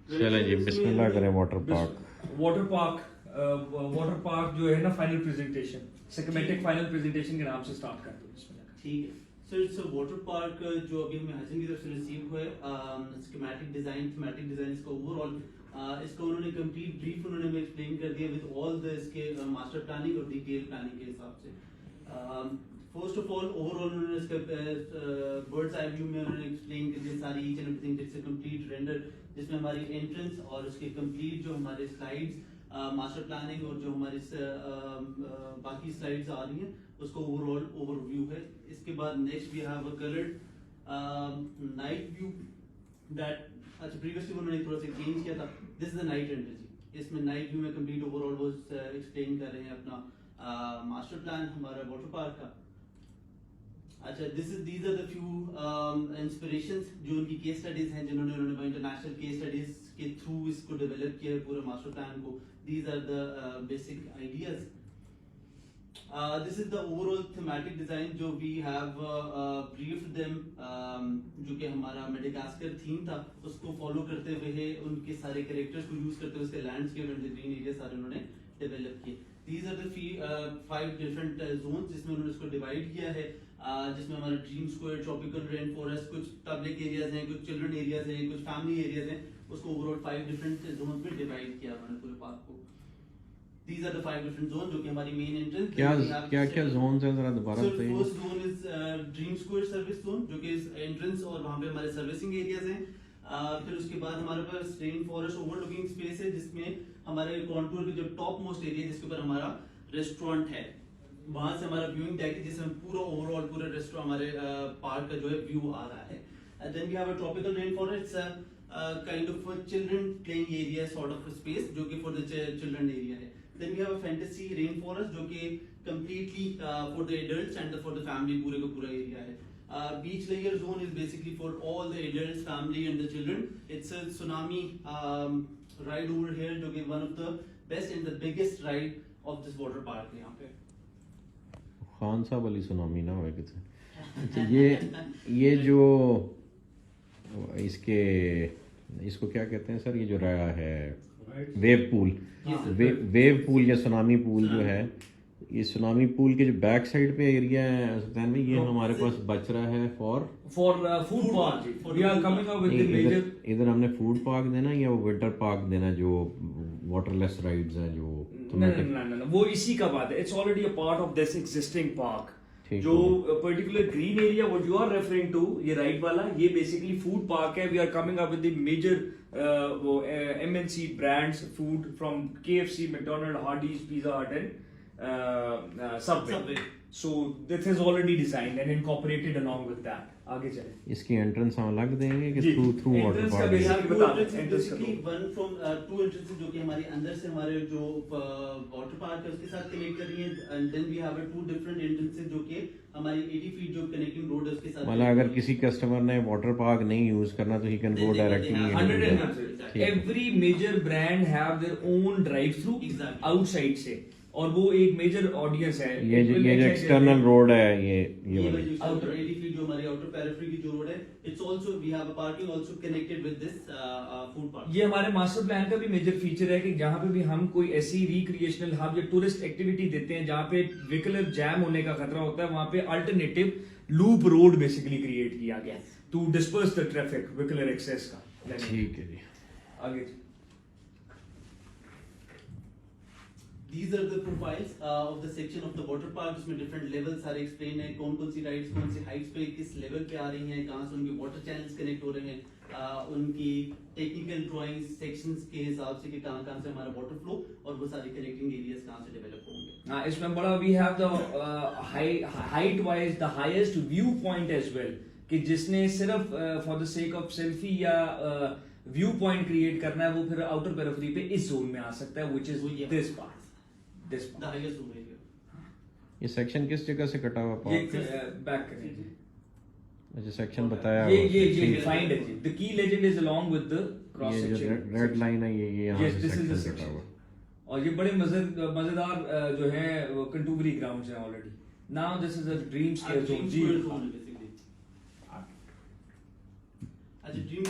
चलें जी बिस्मिल्लाह करें। Water park जो है ना, final presentation systematic final presentation के नाम से स्टार्ट करते हैं। बिस्मिल्लाह। ठीक है sir, it's a water park जो अभी हमें हसन की तरफ से रिसीव हुआ है। स्कीमेटिक डिजाइन इसका ओवरऑल इसका उन्होंने कंप्लीट ब्रीफ उन्होंने हमें एक्सप्लेन कर दिया विद ऑल द इसके मास्टर प्लानिंग और डिटेल प्लानिंग के हिसाब से। फर्स्ट ऑफ ऑल ओवरऑल उन्होंने इसका बर्ड्स आई व्यू में उन्होंने एक्सप्लेन कर दिया सारी each and everything. It's a complete render जिसमें हमारी एंट्रेंस और उसके कंप्लीट जो हमारे स्लाइड्स मास्टर प्लानिंग और जो हमारी बाकी स्लाइड्स आ रही हैं उसका ओवरऑल ओवरव्यू है। इसके बाद next we have a coloured night view that अच्छा प्रीवियसली उन्होंने थोड़ा सा चेंज किया था। This is the night entry. इसमें नाइट व्यू में कंप्लीट ओवरऑल वो एक्सप्लेन कर रहे हैं अपना मास्टर प्लान हमारा वाटर पार्क का। अच्छा these are the few inspirations जो उनकी केस स्टडीज हैं जिन्होंने इंटरनेशनल केस स्टडीज के थ्रू इसको डेवलप किया है पूरे मास्टर प्लान को। These are the basic ideas. This is the overall thematic design जो वी हैव ब्रीफ्ड देम जो कि हमारा मेडागास्कर थीम था उसको फॉलो करते हुए उनके सारे कैरेक्टर्स को यूज करते हुए उसके लैंडस्केप एंड ग्रीन एरिया सारे उन्होंने डेवलप किए। These are the 5 different zones जिसमें उन्होंने इसको डिवाइड किया है। जिसमें हमारा dream square, tropical rain forest, कुछ पब्लिक एरियाज हैं, कुछ चिल्ड्रन एरियाज हैं, कुछ फैमिली एरियाज हैं। उसको ओवरऑल 5 डिफरेंट जोन में डिवाइड किया उन्होंने पूरे पार्क को। These are the 5 different zones जो कि हमारी मेन एंट्रेंस। क्या जोन्स हैं जरा दोबारा बताइए। First zone is dream square service zone जो कि एंट्रेंस और वहां पे हमारे सर्विसिंग एरियाज हैं। फिर उसके बाद हमारे पास रेन फॉरेस्ट ओवरलुकिंग स्पेस है जिसमें हमारे कॉन्टूर के जो टॉप मोस्ट एरिया जिसके ऊपर हमारा रेस्टोरेंट है वहां से हमारा व्यूइंग डेक है जिसमें पूरा ओवरऑल पूरे रेस्टोरेंट हमारे पार्क का जो है व्यू आ रहा है। Then we have a tropical rain forest kind of children playing area sort of space जो कि फॉर द चिल्ड्रन एरिया है। Then we have a fantasy rainforest जो कि completely for the adults and for the family पूरे का पूरा area है। Beach layer zone is basically for all the adults, family and the children. It's a tsunami ride over here जो कि one of the best and the biggest ride of this water park है यहाँ पे। खान साहब वाली tsunami ना होए कितने। अच्छा ये जो इसको क्या कहते हैं सर, ये जो रहा है वेव पूल या सुनामी पूल जो है, ये सुनामी पूल के जो बैक साइड पे एरिया है सुल्तान भाई, ये हमारे पास बच रहा है for food park. We are coming up with the major. इधर हमने फूड पार्क देना या वो विंटर पार्क देना जो वाटरलेस राइड्स हैं जो no, वो इसी का बात है। It's already a part of this existing park. जो particular green area what you are referring to, ये राइट वाला, ये बेसिकली फूड पार्क है। We are coming up with the major वो MNC brands food from KFC, McDonald, Hardee's, pizza hut and subway. So this is already designed and incorporated along with that. आगे चलें। इसकी entrance हम अलग देंगे कि through water park? Basically one from 2 entrances जो कि हमारी अंदर से हमारे जो वाटर पार्क है उसके साथ कनेक्ट कर रही है। And then we have 2 different entrances जो कि हमारी 80 फीट जो कनेक्टिंग रोड है उसके साथ। मतलब अगर किसी कस्टमर ने वाटर पार्क नहीं यूज करना तो ही can go directly. Every major brand have their own drive through outside से, और वो एक मेजर ऑडियंस है। ये जो एक्सटर्नल रोड है ये वाला आउटर 80 फीट जो हमारी आउटर पेरिफेरी की जो रोड है, it's also we have a parking also connected with this food park. ये हमारे मास्टर प्लान का भी मेजर फीचर है कि जहां पे भी हम कोई ऐसी रिक्रिएशनल हब या टूरिस्ट एक्टिविटी देते हैं जहां पे व्हीकलर जैम होने का खतरा होता है, वहां पे alternative loop road basically create किया गया to disperse the traffic vehicular access का। ठीक है जी, आगे। These are the profiles of the section of the water park जिसमें different levels सारे explain है, कौन-कौन सी rides कौन सी heights पे किस level पे आ रही हैं, कहाँ से उनके water channels connect हो रहे हैं, उनकी technical drawings sections के हिसाब से कि कहाँ-कहाँ से हमारा water flow और वो सारी connecting areas कहाँ से develop होंगे। हाँ, इसमें बड़ा we have the height wise the highest view point as well कि जिसने सिर्फ for the sake of selfie या व्यू पॉइंट क्रिएट करना है वो फिर आउटर पेरिफेरी पे इस जोन में आ सकता है, which is this part. The highest zone area। ये सेक्शन किस जगह से कटा हुआ पार्क? ये बैक करें जी। अच्छा सेक्शन बताया ये डिफाइंड है जी। The key legend is along with the cross section. Section red line है ये यहाँ से सेक्शन कटा हुआ। और ये बड़े मजेदार जो है वो कंटूबरी ग्राउंड्स हैं already. Now this is a dream square zone जी। अच्छा, ड्रीम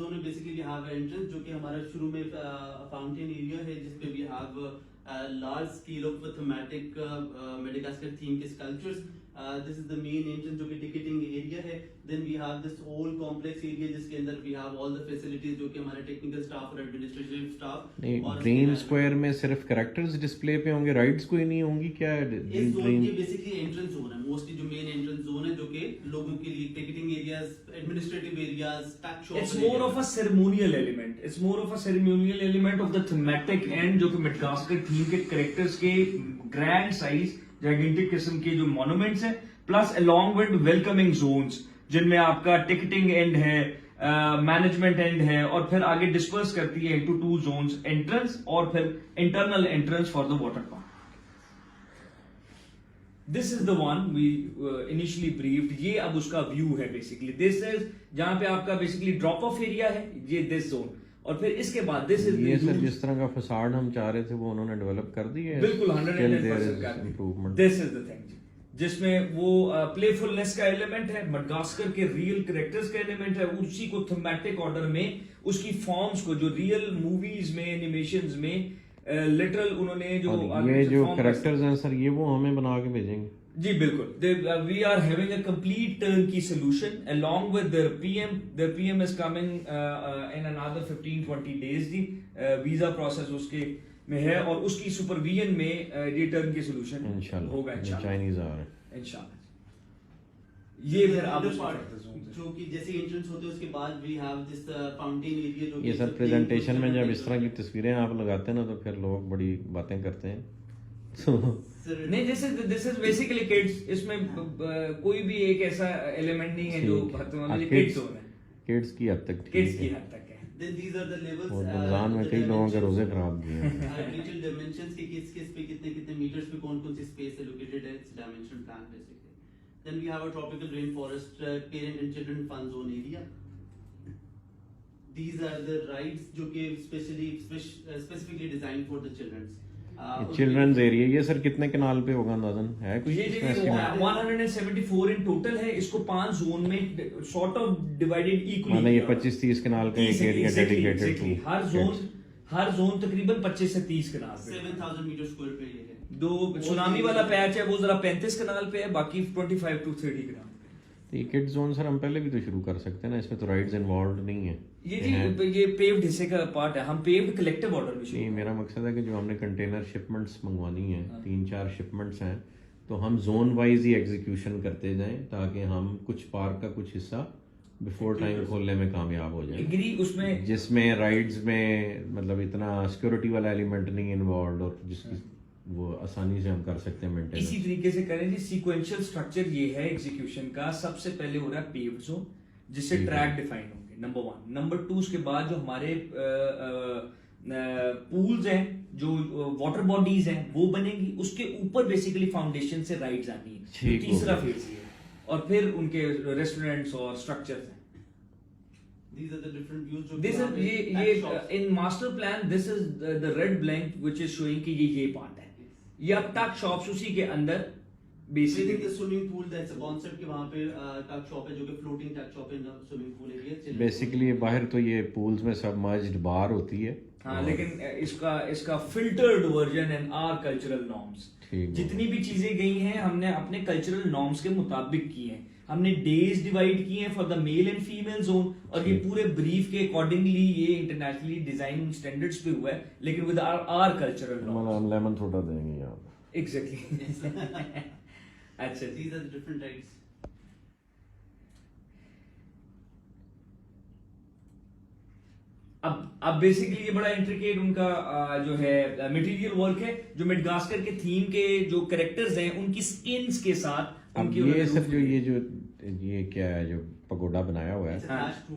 जोन में बेसिकली हैव एंट्रेंस जो कि हमारा शुरू में फाउंटेन एरिया है जिसपे we have large scale of thematic Madagascar theme के sculptures. This is the main entrance जो कि ticketing area है. Then we have this whole complex area जिसके अंदर we have all the facilities जो कि हमारे technical staff और administrative staff. ड्रीम स्क्वायर में सिर्फ कैरेक्टर्स डिस्प्ले पे होंगे, राइड्स कोई नहीं होंगी क्या? इस जोन की बेसिकली एंट्रेंस जोन है, मोस्टली जो मेन एंट्रेंस जोन है जो कि लोगों के लिए ticketing areas, administrative areas, tax shop. It's more of a ceremonial element. It's more of a ceremonial element of the thematic end जो कि Madagascar theme के characters के grand size, gigantic किस्म के जो monuments हैं, plus along with welcoming zones जिनमें आपका ticketing end है, मैनेजमेंट एंड है और फिर आगे डिस्पर्स करती है इनटू 2 जोन्स, एंट्रेंस और फिर internal entrance for the water park. This is the one we initially briefed. ये अब उसका व्यू है बेसिकली. दिस इज जहां पे आपका बेसिकली ड्रॉप ऑफ एरिया है, ये दिस जोन. और फिर इसके बाद दिस इज ये सर जिस तरह का फसाड हम चाह रहे थे वो उन्होंने डेवलप कर दी है. बिल्कुल 110% improvement. This is the thing जिसमें वो प्लेफुलनेस का एलिमेंट है, मडागास्कर के रियल कैरेक्टर्स का एलिमेंट है, उसी को थीमेटिक ऑर्डर में उसकी फॉर्म्स को जो रियल मूवीज में, एनिमेशंस में लिटरल उन्होंने जो ये जो कैरेक्टर्स हैं सर ये वो हमें बना के भेजेंगे. जी बिल्कुल. We are having a complete turnkey solution along with their PM. Their PM is coming in another 15-20 days. The visa process उसके में है और उसकी सुपरविजन में ये टर्नकी सॉल्यूशन होगा इंशाल्लाह. चाइनीज आ रहे हैं इंशाल्लाह. ये फिर आप जो कि जैसे एंट्रेंस होते हैं उसके बाद we have this fountain area जो ये सर प्रेजेंटेशन में जब इस तरह की तस्वीरें आप लगाते हैं ना तो फिर लोग बड़ी बातें करते हैं. नहीं, दिस इज बेसिकली किड्स. इसमें कोई भी एक ऐसा एलिमेंट नहीं है जो किड्स जोन है. किड्स की हद तक किड्स की हद तक है. Then these are the levels. और रमजान में कई लोगों के रोजे खराब किए हैं. Detailed dimensions के किस पे कितने मीटर्स पे कौन सी स्पेस एलोकेटेड है, it's dimension plan basically. Then we have a tropical rainforest parent and children fun zone area. These are the rides जो कि specifically designed for the children. Children's area. ये सर कितने कनाल पे होगा अंदाजन है कुछ? ये 174 इन टोटल है. इसको 5 जोन में सॉर्ट ऑफ डिवाइडेड इक्वली. मतलब ये 25-30 कनाल का एक एरिया डेडिकेटेड टू. हर जोन तकरीबन 25 से 30 कनाल पे. 7000 मीटर स्क्वायर पे ये है. दो सुनामी वाला पैच है वो जरा 35 कनाल पे है, बाकी 25 to 30 कनाल. ये किड्स जोन सर हम पहले भी तो शुरू कर सकते हैं ना, इसमें तो राइड्स इन्वॉल्व नहीं है. ये पेव्ड हिस्से का पार्ट है. हम पेव्ड कलेक्टिव ऑर्डर में नहीं, मेरा मकसद है कि जो हमने कंटेनर शिपमेंट्स मंगवानी है, 3-4 शिपमेंट्स हैं, तो हम जोन वाइज ही एग्जीक्यूशन करते जाएं ताकि हम कुछ पार्क का कुछ हिस्सा बिफोर टाइम खोलने में कामयाब हो जाए. उसमें जिसमें राइड्स में मतलब इतना सिक्योरिटी वाला एलिमेंट नहीं इन्वॉल्व और जिसकी वो आसानी से हम कर सकते हैं मेंटेन. इसी तरीके से करें जी. सीक्वेंशियल स्ट्रक्चर ये है एग्जीक्यूशन का. सबसे पहले हो रहा है पेव्ड जोन जिससे ट्रैक डिफाइन होंगे, नंबर 1. नंबर 2 उसके बाद जो हमारे पूल्स हैं, जो वाटर बॉडीज हैं वो बनेंगी. उसके ऊपर बेसिकली फाउंडेशन से राइड्स आनी है. तीसरा फेज ये है. और फिर उनके रेस्टोरेंट्स और स्ट्रक्चर्स हैं. These are the different views. This is ये in master plan this is the red blank which is showing कि ये पार्ट है. ये अब टक शॉप्स उसी के अंदर basically the swimming pool that's a concept कि वहां पे टक शॉप है जो कि फ्लोटिंग टक shop in swimming pool area. Basically बाहर तो ये पूल्स में सबमर्ज्ड बार होती है. हाँ, लेकिन इसका filtered version and our cultural norms. जितनी भी चीजें गई हैं हमने अपने कल्चरल नॉर्म्स के मुताबिक की हैं. हमने डेज डिवाइड किए हैं for the male and female zone और ये पूरे ब्रीफ के अकॉर्डिंगली ये इंटरनेशनली डिजाइन स्टैंडर्ड्स पे हुआ है, लेकिन विद आर कल्चरल नॉर्म्स. हम लेमन थोड़ा देंगे यहां पे. एग्जैक्टली. अच्छा, these are the different rights. अब बेसिकली ये बड़ा इंट्रिकेट उनका जो है मटेरियल वर्क है जो मेडागास्कर के थीम के जो कैरेक्टर्स हैं उनकी स्किन्स के साथ. अब ये सर ये क्या है जो पगोडा बनाया हुआ है,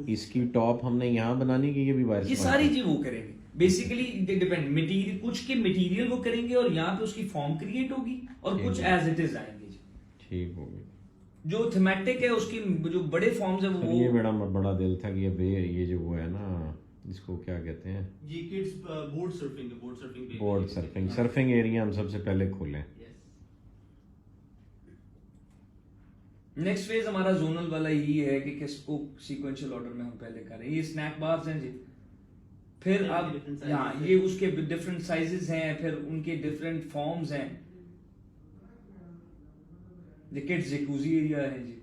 इसकी टॉप हमने यहाँ बनानी की ये भी बाहर. ये सारी चीज वो करेंगे बेसिकली. डिपेंड मटेरियल, कुछ के मटेरियल वो करेंगे और यहाँ पे उसकी फॉर्म क्रिएट होगी और कुछ एज इट इज आएंगे. ठीक होगी. जो थीमेटिक है उसकी जो बड़े फॉर्म्स है वो. ये बड़ा दिल था कि ये जो वो है ना, इसको क्या कहते हैं, ये किड्स बोर्ड सर्फिंग एरिया हम सबसे पहले खोलें. नेक्स्ट फेज हमारा जोनल वाला यही है कि किसको सीक्वेंशियल ऑर्डर में हम पहले करें। ये स्नैक बार्स हैं जी, फिर अब यहाँ ये उसके डिफरेंट साइजेस हैं, फिर उनके डिफरेंट फॉर्म्स हैं। ये किड्स जकूजी एरिया है जी।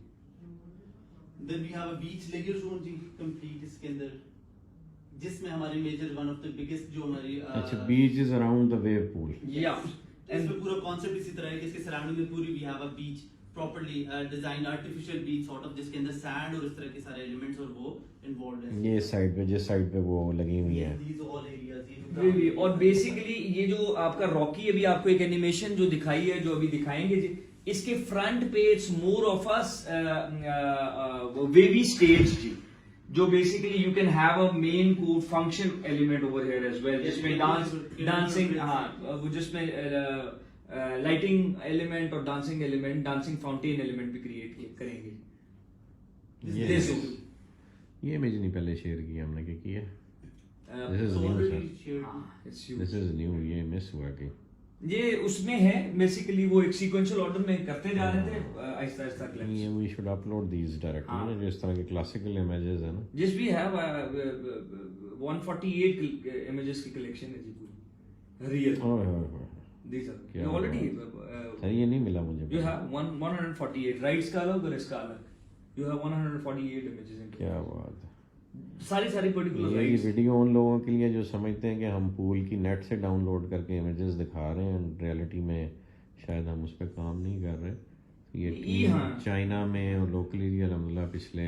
Then we have a beach leisure zone ji complete इसके अंदर, जिसमें हमारी major one of the biggest जो हमारी अच्छा, beach is around the wave pool. या इसमें पूरा कॉन्सेप्ट इसी तरह है कि इसके सराउंडिंग में पूरी we have a beach properly design artificial beach sort of, जिसके अंदर सैंड और इस तरह के सारे एलिमेंट्स और वो इन्वॉल्वड है। ये साइड पे, जिस साइड पे वो लगी हुई है, these all areas ये और बेसिकली ये जो आपका रॉकी, अभी आपको एक एनिमेशन जो दिखाई है, जो अभी दिखाएंगे जी, इसके फ्रंट पे it's more of a wavy stage जी, जो basically you can have a main code function element over here as well, जिसमें डांसिंग, हाँ वो जिसमें लाइटिंग एलिमेंट और dancing element, dancing fountain element भी क्रिएट करेंगे। ये इमेज नहीं पहले शेयर की हमने, क्या किया? This is new sir, this is new, ये मिस हुआ कि ये उसमें है बेसिकली, वो एक सीक्वेंशियल ऑर्डर में करते जा रहे थे आहिस्ता आहिस्ता क्लास। ये we should upload these directly ना, जो इस तरह के क्लासिकल इमेजेस है ना। जिस भी है 148 इमेजेस की कलेक्शन है जी पूरी real. These are you already sir ये नहीं मिला मुझे। you have 148 राइट्स का अलग और इसका अलग, you have 148 images in क्या बात है। सारी पर्टिकुलर ये राइट्स। वीडियो उन लोगों के लिए जो समझते हैं कि हम पूल की नेट से डाउनलोड करके इमेजेस दिखा रहे हैं, रियलिटी में शायद हम उस पर काम नहीं कर रहे। ये टीम चाइना में और लोकली अलहमदिल्ला पिछले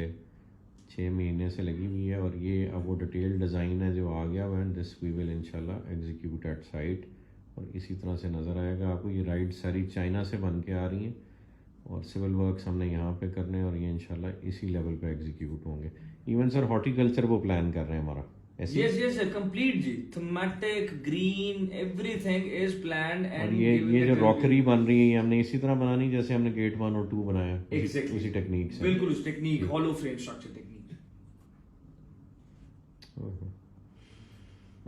6 महीने से लगी हुई है, और ये अब वो डिटेल डिज़ाइन है जो आ गया हुआ है। दिस वी विल इंशाल्लाह एग्जीक्यूट एट साइट, और इसी तरह से नज़र आएगा आपको। ये राइड सारी चाइना से बन के आ रही हैं, और सिविल वर्क्स हमने यहाँ पे करने हैं, और ये इंशाल्लाह इसी लेवल पे एग्जीक्यूट होंगे। इवन सर हॉर्टिकल्चर वो प्लान कर रहे हैं हमारा। yes complete ji, thematic green everything is planned and और ये जो रॉकरी बन रही है, ये हमने इसी तरह बनानी जैसे हमने गेट 1 और 2 बनाया, उसी टेक्निक से। बिल्कुल उस technique, hollow frame structure technique.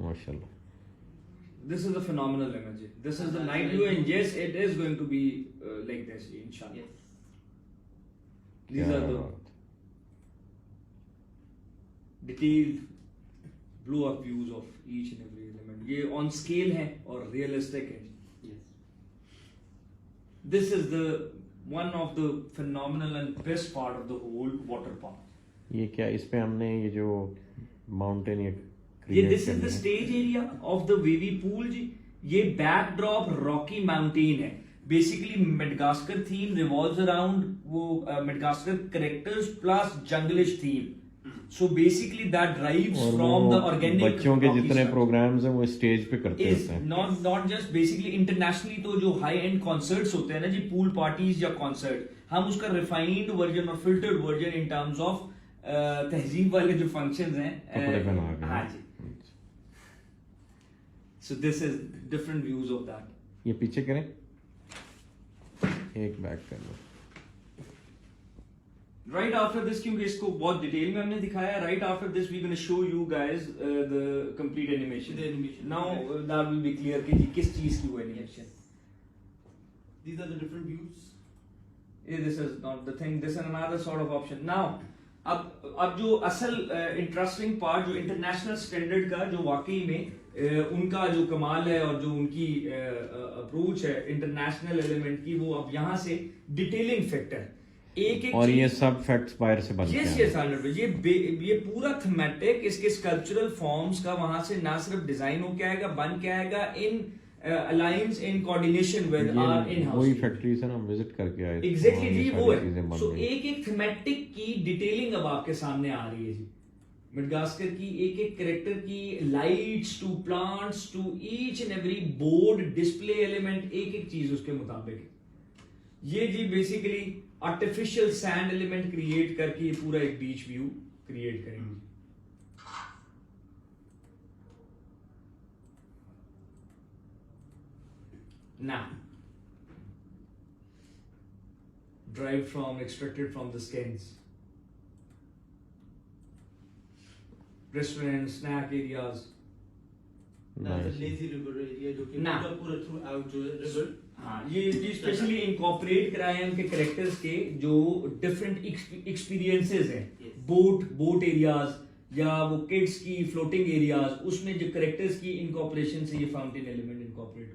माशाल्लाह, this is a phenomenal image. This is the night view, and yes, it is going to be like this, inshallah. These are the detailed blow up views of each and every element. ये on scale है और realistic है. Yes. This is the one of the phenomenal and best part of the whole water park. ये क्या इस पे हमने ये जो माउंटेन ये this is the stage area of the wavy pool जी। ये बैकड्रॉप रॉकी माउंटेन है। Basically Madagascar theme revolves around वो Madagascar characters plus junglish theme. So basically that drives from the organic. बच्चों के जितने प्रोग्राम्स हैं वो स्टेज पे करते होते हैं। नॉट जस्ट बेसिकली इंटरनेशनली, तो जो हाई एंड कॉन्सर्ट्स होते हैं ना जी, पूल पार्टीज या कॉन्सर्ट, हम उसका रिफाइंड वर्जन और filtered version in terms of तहजीब वाले जो फंक्शंस हैं, कपड़े पहना के। हाँ जी। So this is different views of that. ये पीछे करें, एक बैक कर लो। Right after this, क्योंकि इसको बहुत डिटेल में हमने दिखाया, right after this we're going to show you guys the complete animation. The animation. Now that will be clear कि किस चीज की वो animation. These are the different views. Yeah, this is not the thing. This is another sort of option. Now अब जो असल interesting part, जो international standard का जो वाकई में उनका जो कमाल है और जो उनकी अप्रोच है इंटरनेशनल एलिमेंट की, वो अब यहाँ से डिटेलिंग फैक्टर एक और ये सब फैक्ट्स बाहर से बनते हैं। ये पूरा थीमेटिक, इसके स्कल्पचरल फॉर्म्स का वहां से ना सिर्फ डिजाइन होके आएगा, बन के आएगा in alliance in coordination with our in house. वही फैक्ट्री से ना विजिट करके आए। एग्जैक्टली जी, वो है। सो एक थीमेटिक की डिटेलिंग अब आपके सामने आ रही है जी, मेडागास्कर की एक कैरेक्टर की, lights to plants to each and every board display element, एक चीज उसके मुताबिक। ये जी basically artificial sand element create करके ये पूरा एक बीच व्यू क्रिएट करेंगे। Now, extracted from the skins. Restaurants, snack areas. That's a lazy river area जो कि पूरा throughout जो river हाँ, ये स्पेशली इनकॉर्पोरेट कराए हैं उनके कैरेक्टर्स के जो डिफरेंट एक्सपीरियंसेस हैं, बोट एरियाज या वो किड्स की फ्लोटिंग एरियाज, उसमें जो कैरेक्टर्स की इनकॉर्पोरेशन से ये fountain element incorporate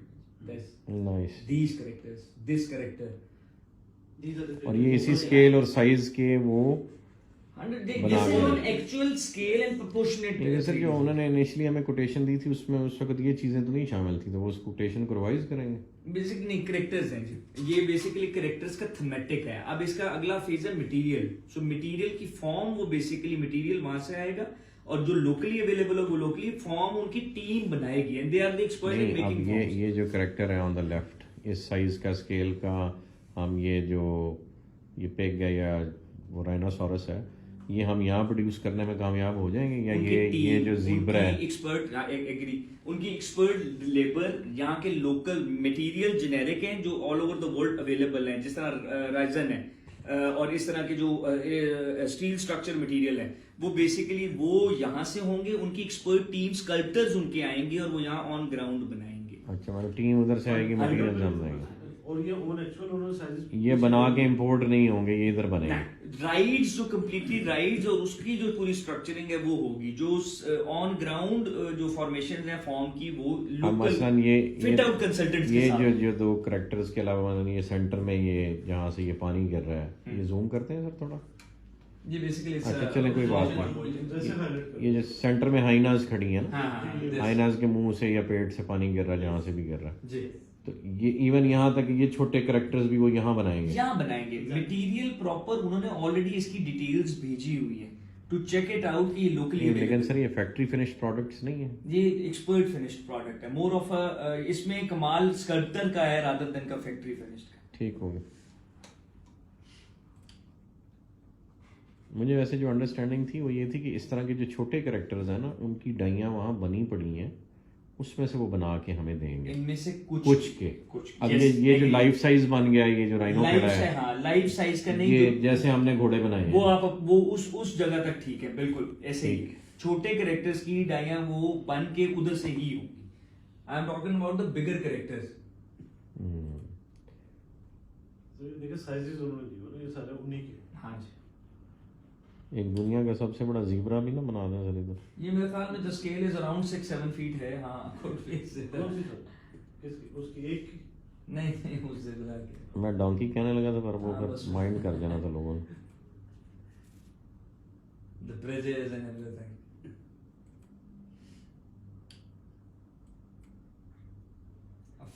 nice. These characters, this character, और ये इसी स्केल और साइज के वो actual scale and proportionate. Sir जो उन्होंने इनिशियली हमें कोटेशन दी थी उसमें उस वक्त ये चीजें तो नहीं शामिल थी, तो वो उस कोटेशन को रिवाइज करेंगे। बेसिक नहीं, कैरेक्टर्स हैं जी, ये बेसिकली कैरेक्टर्स का थीमेटिक है। अब इसका अगला फेज है मटेरियल। सो मटेरियल की फॉर्म, वो बेसिकली मटेरियल वहां से आएगा और जो लोकली अवेलेबल है वो लोकली फॉर्म उनकी टीम बनाएगी and they are the expert in making forms. ये जो कैरेक्टर है ऑन द लेफ्ट, इस साइज का स्केल का, हम ये जो ये पेग है या वो राइनोसोरस है, ये हम यहाँ प्रोड्यूस करने में कामयाब हो जाएंगे, या ये जो जीब्रा है एक्सपर्ट एग्री, उनकी एक्सपर्ट लेबर, यहाँ के लोकल मटेरियल जेनेरिक हैं जो all over the world available हैं, जिस तरह राइजन है और इस तरह के जो स्टील स्ट्रक्चर मटेरियल है, वो बेसिकली वो यहाँ से होंगे, उनकी एक्सपर्ट टीम स्कल्प्टर्स उनके आएंगे और वो यहाँ ऑन ग्राउंड बनाएंगे। अच्छा, मतलब टीम उधर से आएगी, मटेरियल हम देंगे और ये ओन एक्चुअल उन्होंने साइज ये बना के इंपोर्ट नहीं होंगे, ये इधर बनेंगे। राइड्स जो कंप्लीटली राइड्स और उसकी जो पूरी स्ट्रक्चरिंग है वो होगी, जो ऑन ग्राउंड जो फॉर्मेशन है फॉर्म की वो मसलन ये फिट आउट कंसल्टेंट्स ये जो दो कैरेक्टर्स के अलावा मतलब ये सेंटर में ये जहाँ से ये पानी गिर रहा है, ये जूम करते हैं सर थोड़ा। ये बेसिकली अच्छा चलें, कोई बात नहीं। ये जो सेंटर में हाइनाज खड़ी है ना, हाइनाज के मुंह से या पेट से पानी गिर रहा है, जहाँ से भी गिर रहा है जी, तो ये इवन यहाँ तक ये छोटे कैरेक्टर्स भी वो यहाँ बनाएंगे, यहाँ बनाएंगे। मटेरियल प्रॉपर उन्होंने ऑलरेडी इसकी डिटेल्स भेजी हुई है टू चेक इट आउट कि लोकली। लेकिन सर ये फैक्ट्री फिनिश्ड प्रोडक्ट्स नहीं है, ये एक्सपर्ट फिनिश्ड प्रोडक्ट है, मोर ऑफ इसमें कमाल स्कल्प्टर का है रादर देन का फैक्ट्री फिनिश्ड का। ठीक हो गया। मुझे वैसे जो अंडरस्टैंडिंग थी वो ये थी कि इस तरह के जो छोटे कैरेक्टर्स हैं ना, उनकी डाइयाँ वहाँ बनी पड़ी हैं, उसमें से वो बना के हमें देंगे, इनमें से कुछ अब ये जो लाइफ साइज बन गया, ये जो राइनो खड़ा है, हाँ लाइफ साइज का नहीं, ये जैसे हमने घोड़े बनाए हैं, वो आप वो उस जगह तक ठीक है, बिल्कुल ऐसे ही छोटे कैरेक्टर्स की डाइयाँ वो बन के उधर से ही होगी। I am talking about the bigger characters. देखिए साइजेस उन्होंने दिए ना, ये सारे उन्हीं के। हाँ जी, एक दुनिया का सबसे बड़ा ज़ीब्रा भी ना बना दें सर इधर। ये मेरे ख्याल में the scale is around 6-7 feet है। हाँ उसकी एक नहीं उस ज़ेब्रा के मैं डोंकी कहने लगा था, पर वो हाँ, फिर माइंड कर जाना था लोगों ने। The bridges and everything.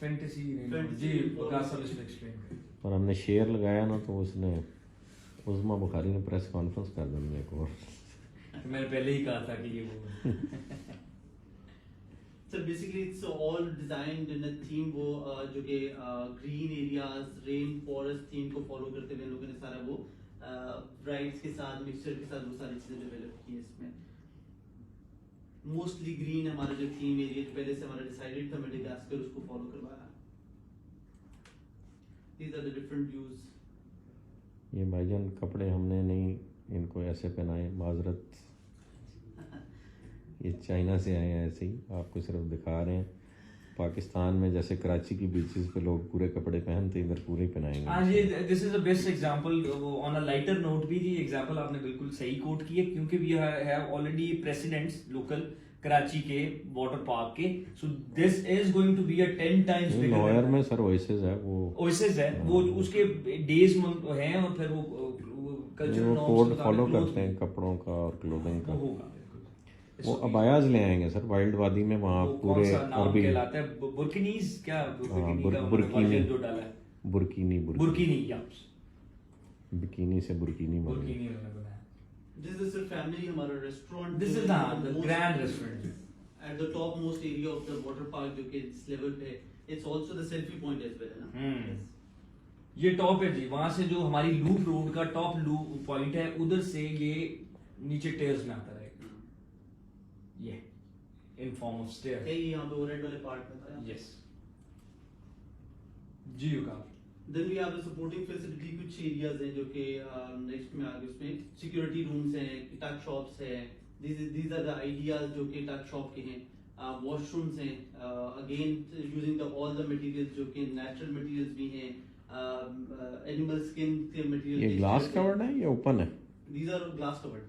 Fantasy ji Vikas sir इसमें एक्सप्लेन करें। और हमने शेयर लगाया ना, तो उसने उस्मा बुखारी ने प्रेस कॉन्फ्रेंस कर दी एक और। मैंने पहले ही कहा था कि ये वो So basically it's all designed in a theme वो जो कि green areas, rain forest theme को follow करते हुए लोगों ने सारा वो rides के साथ mixture के साथ वो सारी चीजें develop की है इसमें। Mostly green हमारा जो theme area पहले से हमारा decided था, मेडागास्कर उसको follow करवाया। These are the different views। ये भाईजान कपड़े हमने नहीं इनको ऐसे पहनाए, माजरत, ये चाइना से आए हैं, ऐसे ही आपको सिर्फ दिखा रहे हैं। पाकिस्तान में जैसे कराची की बीचेस पे लोग पूरे कपड़े पहनते, इधर पूरे ही पहनाएंगे। हाँ ये this is the best example. On a lighter note भी ये एग्जांपल आपने बिल्कुल सही कोट की है, क्योंकि we have already presidents local Karachi के वाटर पार्क के, so this is going to be a 10 times bigger. Lawyer में सर ओएसिस है, वो ओएसिस है, वो उसके डेज हैं और फिर वो कल्चरल कोड फॉलो करते हैं कपड़ों का और क्लोथिंग का। वो अबायाज ले आएंगे सर वाइल्ड वादी में, वहाँ पूरे अरबी कहलाता है बुर्किनीज, क्या बुर्किनी जो डाला है, बुर्किनी बिकिनी से बुर्किनी बुर्किनी उन्होंने बनाया। This is a family हमारा restaurant। This is the grand restaurant at the top most area of the water park जो कि इस level पे, it's also the selfie point as well है ना। ये टॉप है जी, वहां से जो हमारी लूप रोड का टॉप लूप पॉइंट है, उधर से ये नीचे टेयर्स में आता रहेगा, ये इन फॉर्म ऑफ स्टेयर। यहाँ पे रेड वाले पार्ट में था। यस जी युकाल। Then we have the supporting facility, कुछ areas हैं जो कि next में आगे उसमें security rooms हैं, tuck shops हैं। These are the ideas जो कि tuck shop के हैं। वॉशरूम्स हैं, again using all the materials जो कि नेचुरल मटेरियल्स भी हैं, एनिमल स्किन के मटेरियल। ये ग्लास कवर्ड है या ओपन है? These are glass covered,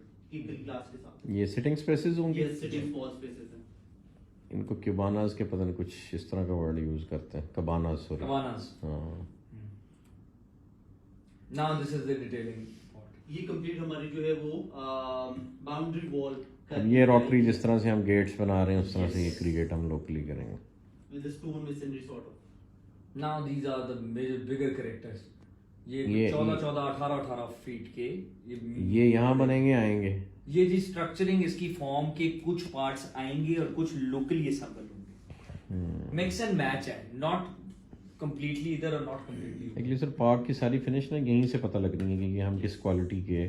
glass के साथ। ये सिटिंग स्पेसेस होंगे? ये सिटिंग स्मॉल स्पेसेस हैं। इनको क्यूबानास के पता नहीं कुछ इस तरह का वर्ड यूज करते हैं, कबानास सॉरी। Cabanas. हाँ Now this is the detailing part. ये कंप्लीट हमारी जो है वो बाउंड्री वॉल अब ये रॉटरी जिस तरह से हम गेट्स बना रहे हैं उस तरह से ये क्रिएट हम लोकली करेंगे। With stone masonry sort of. Now these are the major bigger characters. ये ये 18 फीट के ये यहाँ बनेंगे आएंगे। ये जी स्ट्रक्चरिंग इसकी फॉर्म के कुछ पार्ट्स आएंगे और कुछ लोकली असेंबल होंगे। मिक्स एंड मैच है, नॉट कंप्लीटली इधर और not completely. Actually sir park की सारी फिनिश ना यहीं से पता लग रही है कि ये हम किस क्वालिटी के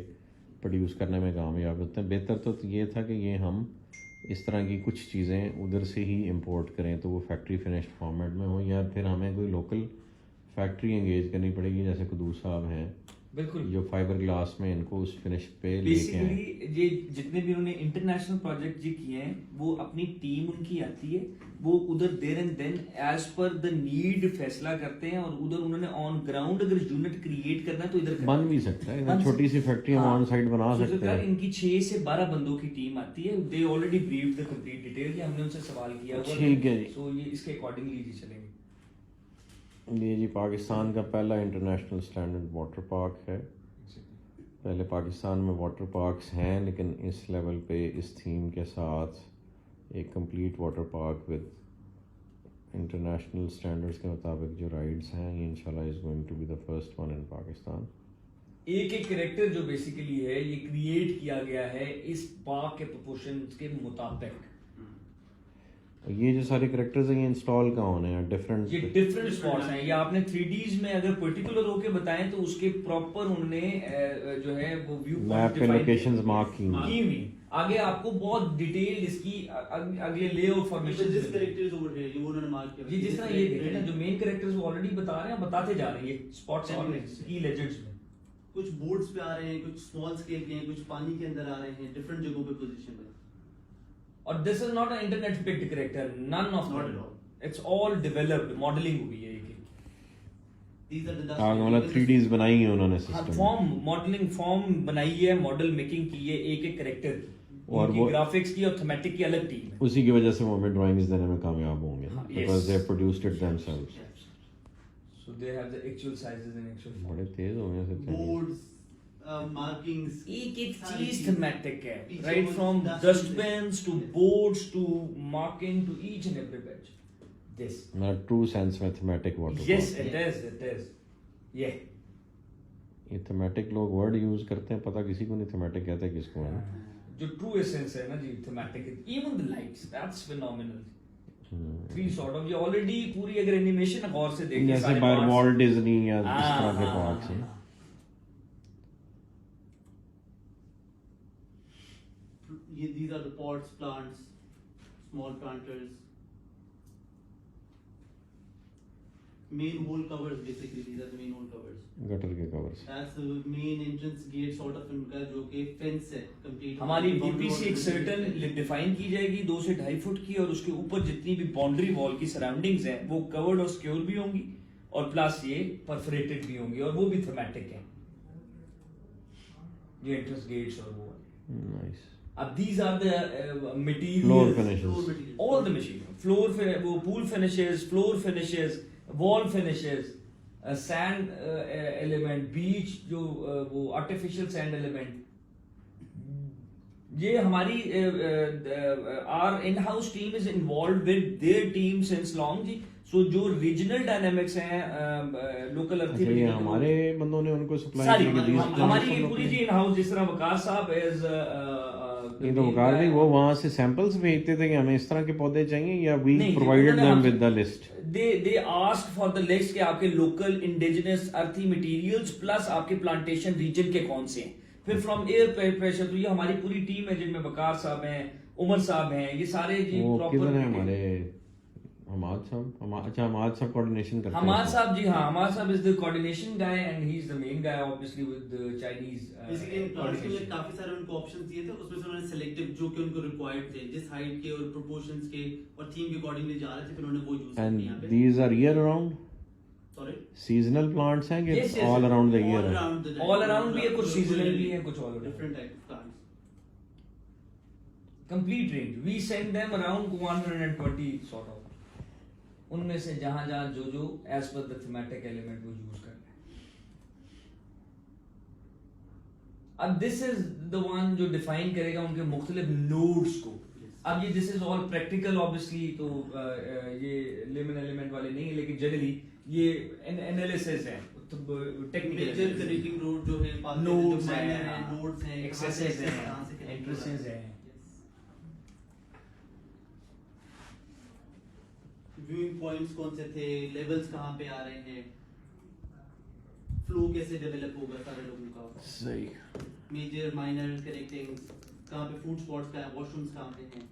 प्रोड्यूस करने में कामयाब होते हैं। बेहतर तो ये था कि ये हम इस तरह की कुछ चीज़ें उधर से ही इंपोर्ट करें तो वो फैक्ट्री फिनिश्ड फॉर्मेट में हो, या फिर हमें कोई लोकल फैक्ट्री एंगेज करनी पड़ेगी जैसे कुदूस साहब हैं बिल्कुल। जो फाइबर ग्लास में इनको उस फिनिश पे लेके आए। बेसिकली ये जितने भी उन्होंने इंटरनेशनल प्रोजेक्ट जी किए हैं वो अपनी टीम उनकी आती है, वो उधर there and then as per the need फैसला करते हैं और उधर उन्होंने ऑन ग्राउंड अगर यूनिट क्रिएट करना है तो इधर बन भी सकता है, इधर छोटी सी फैक्ट्री हम ऑन साइड बना सकते हैं। इनकी 6 से 12 बंदों की टीम आती है, they already briefed the complete detail, हमने उनसे सवाल किया हुआ ठीक है जी। सो ये इसके अकॉर्डिंगली जी चलेंगे। ये जी पाकिस्तान का पहला इंटरनेशनल स्टैंडर्ड वाटर पार्क है। पहले पाकिस्तान में वाटर पार्क्स हैं लेकिन इस लेवल पे इस थीम के साथ एक complete water park with international standards के मुताबिक जो राइड्स हैं ये इंशाल्लाह is going to be the first one in Pakistan. एक एक कैरेक्टर जो बेसिकली है ये क्रिएट किया गया है इस पार्क के प्रोपोर्शंस के मुताबिक। ये जो सारे कैरेक्टर्स हैं ये इंस्टॉल कहाँ होने हैं डिफरेंट? ये डिफरेंट स्पॉट्स हैं, ये आपने 3Ds में अगर पर्टिकुलर होके बताएं तो उसके प्रॉपर उन्होंने जो है वो व्यू मैप पे लोकेशंस मार्क की हुई। आगे आपको बहुत डिटेल इसकी अगले लेआउट फॉर्मेशन जिस कैरेक्टर्स ओवर है ये उन्होंने मार्क किया। जी जिस तरह ये देखें ना जो मेन कैरेक्टर्स वो ऑलरेडी बता रहे हैं, बताते जा रहे हैं ये स्पॉट्स और की लेजेंड्स में। कुछ बोर्ड्स पे आ रहे हैं, कुछ स्मॉल स्केल के हैं, कुछ पानी के अंदर आ रहे हैं, डिफरेंट जगहों पे पोजीशन है। और this is not a internet picked character, none of Not at all. It's all developed, modelling हुई है ये। These are the आगे मतलब 3Ds बनाई है उन्होंने हाँ, सिस्टम फॉर्म मॉडलिंग फॉर्म बनाई है, मॉडल मेकिंग की है एक एक कैरेक्टर की, और उनकी वो ग्राफिक्स की और थीमेटिक की अलग टीम है। उसी की वजह से वो हमें ड्राइंग्स देने में कामयाब होंगे हाँ, because yes. They produced it themselves. So they have the actual sizes and actual बड़े तेज हो गए सच में। boards, markings, एक एक सारी चीज चीजें। थीमेटिक है, पीछे राइट वो from dustbins dustbins to boards to marking to each and every batch this. मतलब ट्रू सेंस में thematic water yes it is ये ये थीमेटिक लोग वर्ड यूज करते हैं, पता किसी को नहीं थीमेटिक कहते हैं किसको है। जो ट्रू एसेंस है ना जी thematic, even the lights that's phenomenal. 3 sort of ये ऑलरेडी पूरी अगर एनिमेशन गौर से देखें जैसे बाय वॉल्ट डिज्नी या इस हाँ, तरह के हाँ, पार्क्स हैं। हाँ। These are the pots, plants, small planters. Main hole covers basically, these are the main hole covers. Gutter के covers. That's the main entrance gate sort of इनका जो कि फेंस है complete। हमारी बीपीसी एक सर्टेन डिफाइन की जाएगी 2 से 2.5 फुट की, और उसके ऊपर जितनी भी बाउंड्री वॉल की सराउंडिंग्स हैं वो कवर्ड और सिक्योर भी होंगी और प्लस ये परफोरेटेड भी होंगी और वो भी थीमेटिक है, ये एंट्रेंस गेट्स और वो। नाइस। अब these are the materials, Floor Floor finishes। material। all the material, वो pool finishes, floor finishes, wall finishes, sand element, beach जो वो artificial sand element, ये हमारी our in-house team is involved with their team since long जी। सो जो regional dynamics हैं local अच्छा ये हमारे बंदों ने उनको सप्लाई सारी की हमारी ये पूरी जी इन-हाउस, जिस तरह वकार साहब एज ये तो वकार भाई वो वहां से सैंपल्स भेजते थे कि हमें इस तरह के पौधे चाहिए या वी नहीं, प्रोवाइडेड उन्होंने देम हम- with the list. They ask for the list कि आपके लोकल इंडिजिनस अर्थी मटेरियल्स प्लस आपके प्लांटेशन रीजन के कौन से हैं। फिर फ्रॉम एयर प्रेशर, तो ये हमारी पूरी टीम है जिनमें वकार साहब हैं, उमर साहब हैं, ये सारे जी वो किधर है प्रॉपर हमारे हमाद साहब, अच्छा हमाद साहब कोऑर्डिनेशन करते हैं। हमाद साहब जी, हाँ, हमाद साहब is the coordination guy and he's the main guy obviously with the Chinese basically in plants के लिए coordination. काफी सारे उनको ऑप्शंस दिए थे, उसमें से उन्होंने सेलेक्टिव जो कि उनको रिक्वायर्ड थे, जिस हाइट के और प्रोपोर्शंस के और थीम के अकॉर्डिंगली जा रहे थे, फिर उन्होंने वो यूज किए एंड यहाँ पे। These are year around sorry, seasonal plants हैं कि Yes, yes, all around the year? All around भी है, कुछ seasonal भी है, कुछ all around. Different type of plants. Complete range. We send them around 120 sort of. उनमें से जहां जहां जो as per the thematic element वो यूज कर रहे हैं. अब this is the one जो define करेगा उनके मुख्तलिफ nodes को. अब ये this is all practical obviously, तो ये lemon element वाले नहीं है, लेकिन generally ये analysis है, technical मेजर कनेक्टिंग रोड जो है, nodes माइनर हैं, है, नोड्स हैं, accesses हैं, कहां से connect entrances हो रहा है। हैं. व्यूइंग पॉइंट्स कौन से थे, लेवल्स कहाँ पे आ रहे हैं, फ्लो कैसे डेवलप होगा सारे लोगों का, सही। मेजर माइनर कनेक्टिंग कहाँ पे, फूड स्पॉट्स का है, वॉशरूम्स कहाँ पे हैं,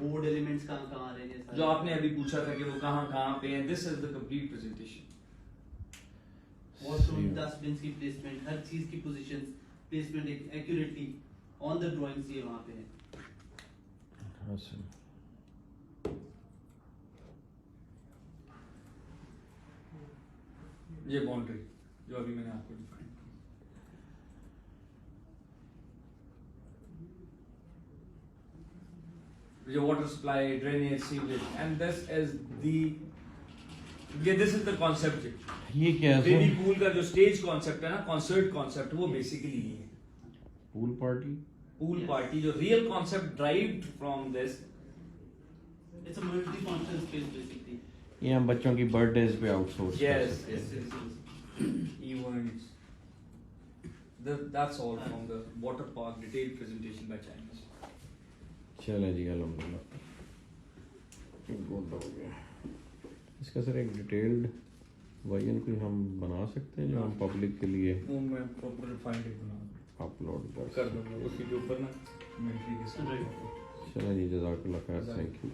बोर्ड एलिमेंट्स कहाँ कहाँ आ रहे हैं सारे। जो आपने अभी पूछा था कि वो कहाँ पे हैं, this is the complete presentation. Washroom, dustbin की प्लेसमेंट, हर चीज की positions, placement accurately on the drawings ये वहाँ पे है। हाँ सर। ये बाउंड्री जो अभी मैंने आपको डिफाइन की, जो water supply, drainage, sewerage, and this is this is the concept. ये क्या है बेबी सर? पूल का जो स्टेज कॉन्सेप्ट है ना, कॉन्सर्ट कॉन्सेप्ट, वो बेसिकली ये है. Pool party? पूल पार्टी जो real concept derived from this. It's a multi function space basically. ये हम बच्चों की बर्थडेज पे outsource Yes, yes. Events. That's all from the water park detailed presentation by Chinese. चले जी अल्हम्दुलिल्लाह, गुड हो गया। इसका सर एक डिटेल्ड वर्जन कोई हम बना सकते हैं जो हम पब्लिक के लिए वो मैं प्रॉपर फाइंड बना अपलोड कर दूंगा उसी के ऊपर ना, मिलिट्री के साथ. चलो जी, जज़ाकल्लाह खैर, थैंक यू।